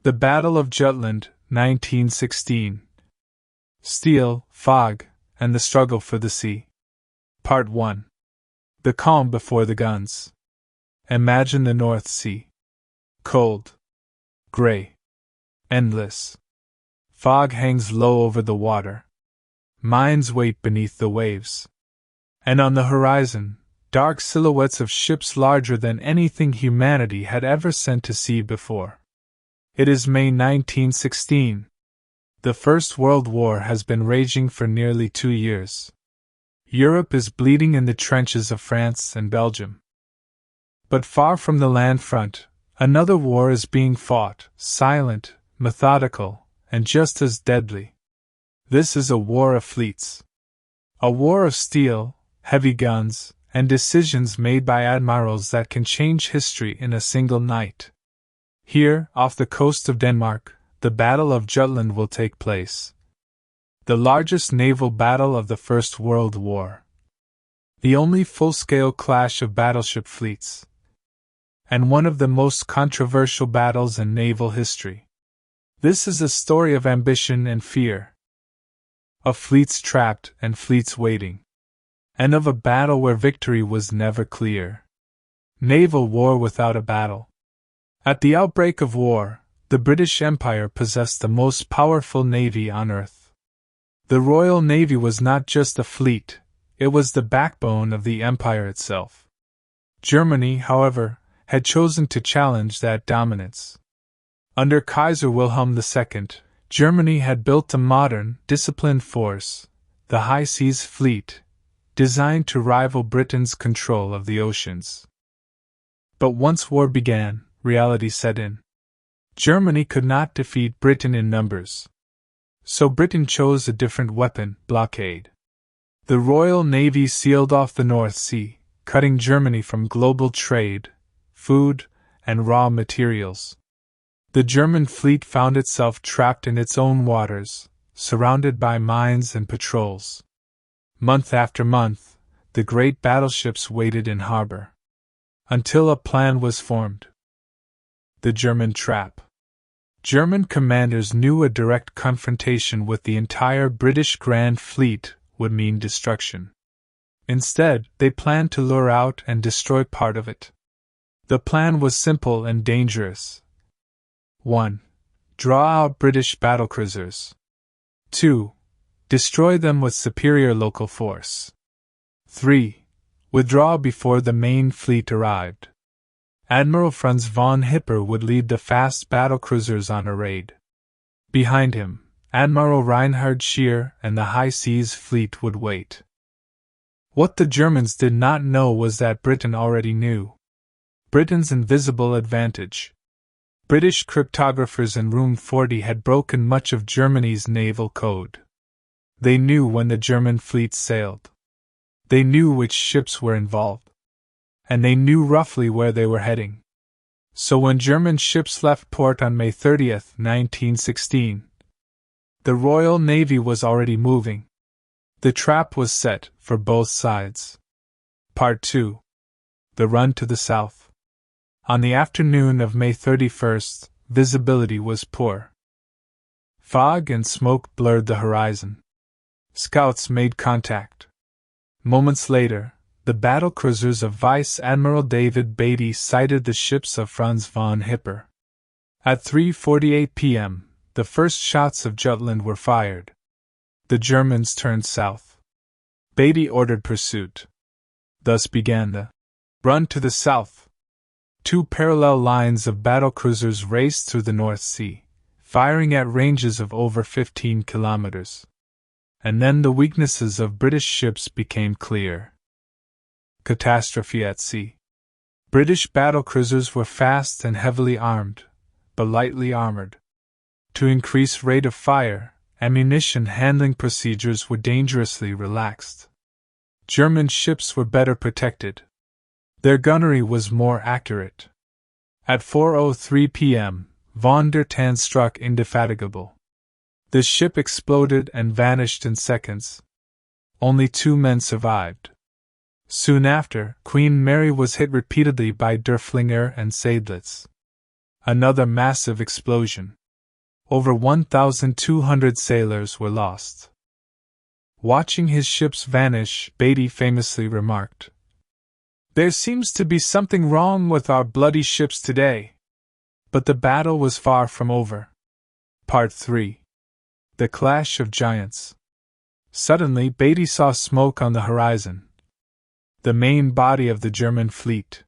The Battle of Jutland, 1916. Steel, Fog, and the Struggle for the Sea. Part 1. The calm before the guns. Imagine the North Sea. Cold. Gray. Endless. Fog hangs low over the water. Mines wait beneath the waves. And on the horizon, dark silhouettes of ships larger than anything humanity had ever sent to sea before. It is May 1916. The First World War has been raging for nearly 2 years. Europe is bleeding in the trenches of France and Belgium. But far from the land front, another war is being fought, silent, methodical, and just as deadly. This is a war of fleets. A war of steel, heavy guns, and decisions made by admirals that can change history in a single night. Here, off the coast of Denmark, the Battle of Jutland will take place. The largest naval battle of the First World War. The only full-scale clash of battleship fleets. And one of the most controversial battles in naval history. This is a story of ambition and fear. Of fleets trapped and fleets waiting. And of a battle where victory was never clear. Naval war without a battle. At the outbreak of war, the British Empire possessed the most powerful navy on earth. The Royal Navy was not just a fleet, it was the backbone of the empire itself. Germany, however, had chosen to challenge that dominance. Under Kaiser Wilhelm II, Germany had built a modern, disciplined force, the High Seas Fleet, designed to rival Britain's control of the oceans. But once war began, reality set in. Germany could not defeat Britain in numbers. So Britain chose a different weapon: blockade. The Royal Navy sealed off the North Sea, cutting Germany from global trade, food, and raw materials. The German fleet found itself trapped in its own waters, surrounded by mines and patrols. Month after month, the great battleships waited in harbor. Until a plan was formed. The German trap. German commanders knew a direct confrontation with the entire British Grand Fleet would mean destruction. Instead, they planned to lure out and destroy part of it. The plan was simple and dangerous. 1. Draw out British battlecruisers. 2. Destroy them with superior local force. 3. Withdraw before the main fleet arrived. Admiral Franz von Hipper would lead the fast battlecruisers on a raid. Behind him, Admiral Reinhard Scheer and the High Seas Fleet would wait. What the Germans did not know was that Britain already knew. Britain's invisible advantage. British cryptographers in Room 40 had broken much of Germany's naval code. They knew when the German fleet sailed. They knew which ships were involved. And they knew roughly where they were heading. So when German ships left port on May 30, 1916, the Royal Navy was already moving. The trap was set for both sides. Part 2. The run to the south. On the afternoon of May 31st, visibility was poor. Fog and smoke blurred the horizon. Scouts made contact. Moments later, the battlecruisers of Vice Admiral David Beatty sighted the ships of Franz von Hipper. At 3:48 p.m., the first shots of Jutland were fired. The Germans turned south. Beatty ordered pursuit. Thus began the run to the south. 2 parallel lines of battlecruisers raced through the North Sea, firing at ranges of over 15 kilometers. And then the weaknesses of British ships became clear. Catastrophe at sea. British battlecruisers were fast and heavily armed, but lightly armored. To increase rate of fire, ammunition handling procedures were dangerously relaxed. German ships were better protected. Their gunnery was more accurate. At 4:03 p.m., von der Tann struck Indefatigable. The ship exploded and vanished in seconds. Only 2 men survived. Soon after, Queen Mary was hit repeatedly by Derfflinger and Seydlitz. Another massive explosion. Over 1,200 sailors were lost. Watching his ships vanish, Beatty famously remarked, "There seems to be something wrong with our bloody ships today." But the battle was far from over. Part 3. The Clash of Giants. Suddenly, Beatty saw smoke on the horizon. The main body of the German fleet.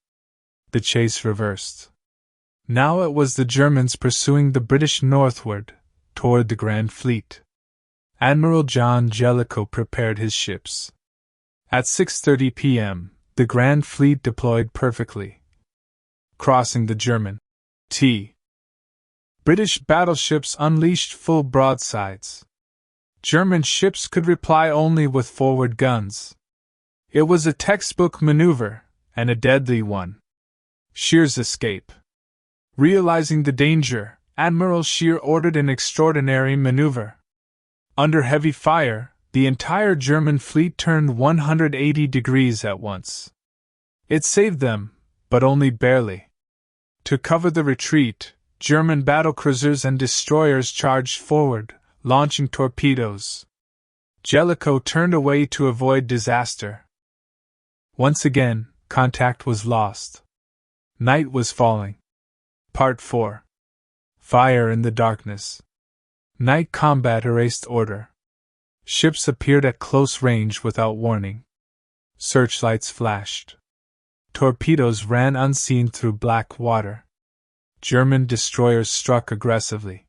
The chase reversed. Now it was the Germans pursuing the British northward, toward the Grand Fleet. Admiral John Jellicoe prepared his ships. At 6:30 p.m., the Grand Fleet deployed perfectly, crossing the German T. British battleships unleashed full broadsides. German ships could reply only with forward guns. It was a textbook maneuver, and a deadly one. Scheer's escape. Realizing the danger, Admiral Scheer ordered an extraordinary maneuver. Under heavy fire, the entire German fleet turned 180 degrees at once. It saved them, but only barely. To cover the retreat, German battlecruisers and destroyers charged forward, launching torpedoes. Jellicoe turned away to avoid disaster. Once again, contact was lost. Night was falling. Part 4. Fire in the darkness. Night combat erased order. Ships appeared at close range without warning. Searchlights flashed. Torpedoes ran unseen through black water. German destroyers struck aggressively.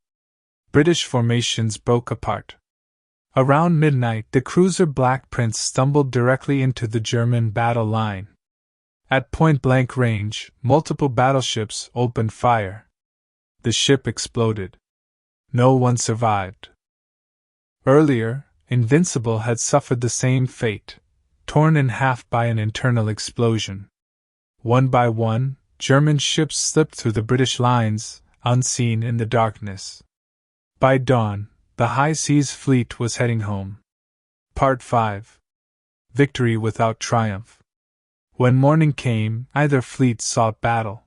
British formations broke apart. Around midnight, the cruiser Black Prince stumbled directly into the German battle line. At point-blank range, multiple battleships opened fire. The ship exploded. No one survived. Earlier, Invincible had suffered the same fate, torn in half by an internal explosion. One by one, German ships slipped through the British lines, unseen in the darkness. By dawn, the High Seas Fleet was heading home. Part 5. Victory without triumph. When morning came, either fleet sought battle.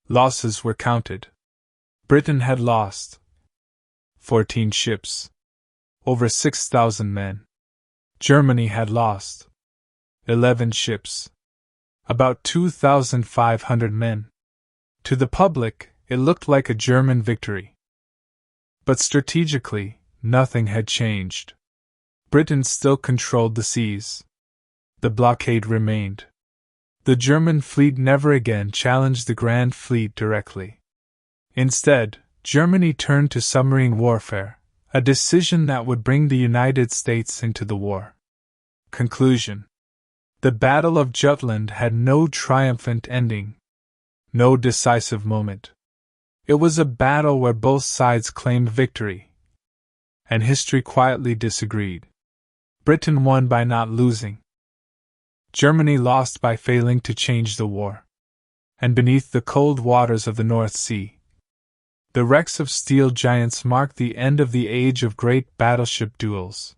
Losses were counted. Britain had lost 14 ships, over 6,000 men. Germany had lost 11 ships, about 2,500 men. To the public, it looked like a German victory. But strategically, nothing had changed. Britain still controlled the seas. The blockade remained. The German fleet never again challenged the Grand Fleet directly. Instead, Germany turned to submarine warfare, a decision that would bring the United States into the war. Conclusion. The Battle of Jutland had no triumphant ending. No decisive moment. It was a battle where both sides claimed victory. And history quietly disagreed. Britain won by not losing. Germany lost by failing to change the war. And beneath the cold waters of the North Sea, the wrecks of steel giants marked the end of the age of great battleship duels.